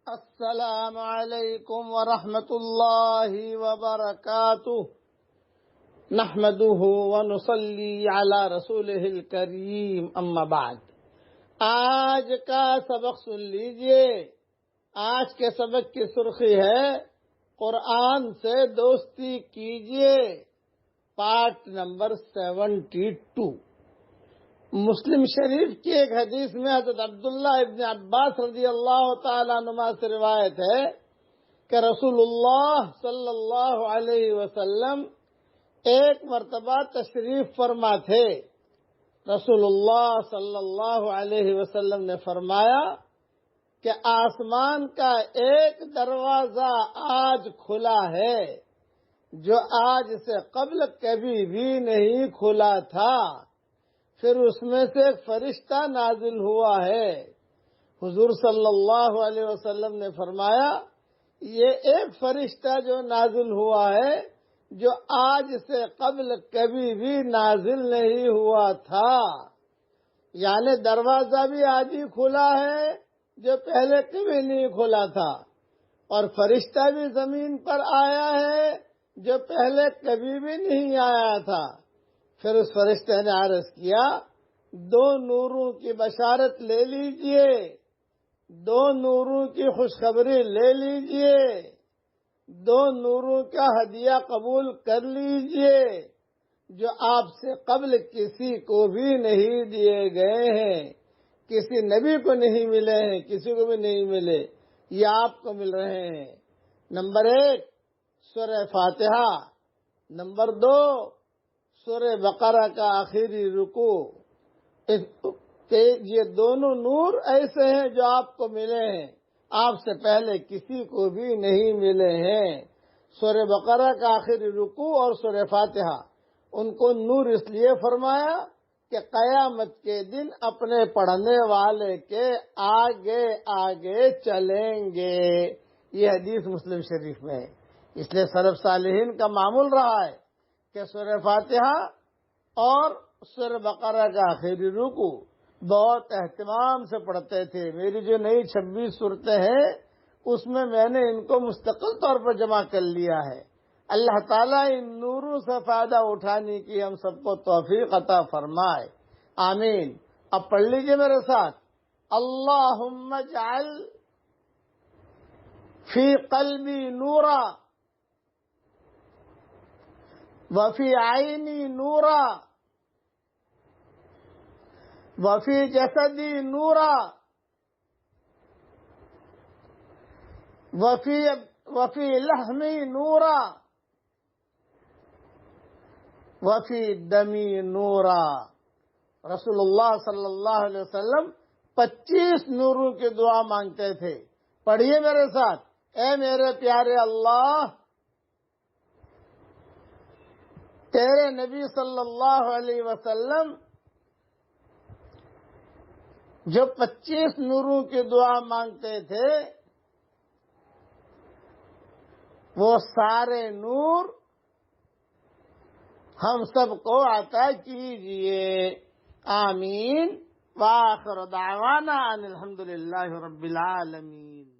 السلام علیکم ورحمۃ اللہ وبرکاتہ نحمده ونصلی علی رسولہ الکریم اما بعد۔ آج کا سبق سن لیجئے۔ آج کے سبق کی سرخی ہے قرآن سے دوستی کیجئے، پارٹ نمبر 72۔ مسلم شریف کی ایک حدیث میں حضرت عبداللہ ابن عباس رضی اللہ تعالیٰ عنہما سے روایت ہے کہ رسول اللہ صلی اللہ علیہ وسلم ایک مرتبہ تشریف فرما تھے۔ رسول اللہ صلی اللہ علیہ وسلم نے فرمایا کہ آسمان کا ایک دروازہ آج کھلا ہے جو آج سے قبل کبھی بھی نہیں کھلا تھا، پھر اس میں سے ایک فرشتہ نازل ہوا ہے۔ حضور صلی اللہ علیہ وسلم نے فرمایا یہ ایک فرشتہ جو نازل ہوا ہے جو آج سے قبل کبھی بھی نازل نہیں ہوا تھا، یعنی دروازہ بھی آج ہی کھلا ہے جو پہلے کبھی نہیں کھلا تھا، اور فرشتہ بھی زمین پر آیا ہے جو پہلے کبھی بھی نہیں آیا تھا۔ پھر اس فرشتے نے عرض کیا دو نوروں کی بشارت لے لیجئے، دو نوروں کی خوشخبری لے لیجئے، دو نوروں کا ہدیہ قبول کر لیجئے جو آپ سے قبل کسی کو بھی نہیں دیے گئے ہیں، کسی نبی کو نہیں ملے ہیں، کسی کو بھی نہیں ملے، یہ آپ کو مل رہے ہیں۔ نمبر 1 سورہ فاتحہ، نمبر 2 سورہ بقرہ کا آخری رکوع۔ یہ دونوں نور ایسے ہیں جو آپ کو ملے ہیں، آپ سے پہلے کسی کو بھی نہیں ملے ہیں۔ سورہ بقرہ کا آخری رکوع اور سورہ فاتحہ، ان کو نور اس لیے فرمایا کہ قیامت کے دن اپنے پڑھنے والے کے آگے آگے چلیں گے۔ یہ حدیث مسلم شریف میں ہے۔ اس لیے سلف صالحین کا معمول رہا ہے کہ سورہ فاتحہ اور سورہ بقرہ کا آخری رکوع بہت اہتمام سے پڑھتے تھے۔ میری جو نئی 26 صورتیں ہیں اس میں نے ان کو مستقل طور پر جمع کر لیا ہے۔ اللہ تعالیٰ ان نوروں سے فائدہ اٹھانے کی ہم سب کو توفیق عطا فرمائے، آمین۔ اب پڑھ لیجئے میرے ساتھ، اللہم اجعل فی قلبی نورا وفی عینی نورا وفی جسدی نورا وفی لحمی نورا وفی دمی نورا۔ رسول اللہ صلی اللہ علیہ وسلم 25 نوروں کی دعا مانگتے تھے۔ پڑھیے میرے ساتھ، اے میرے پیارے اللہ، تیرے نبی صلی اللہ علیہ وسلم جو 25 نوروں کی دعا مانگتے تھے وہ سارے نور ہم سب کو عطا کیجئے، آمین۔ وآخر دعوانا ان الحمدللہ رب العالمین۔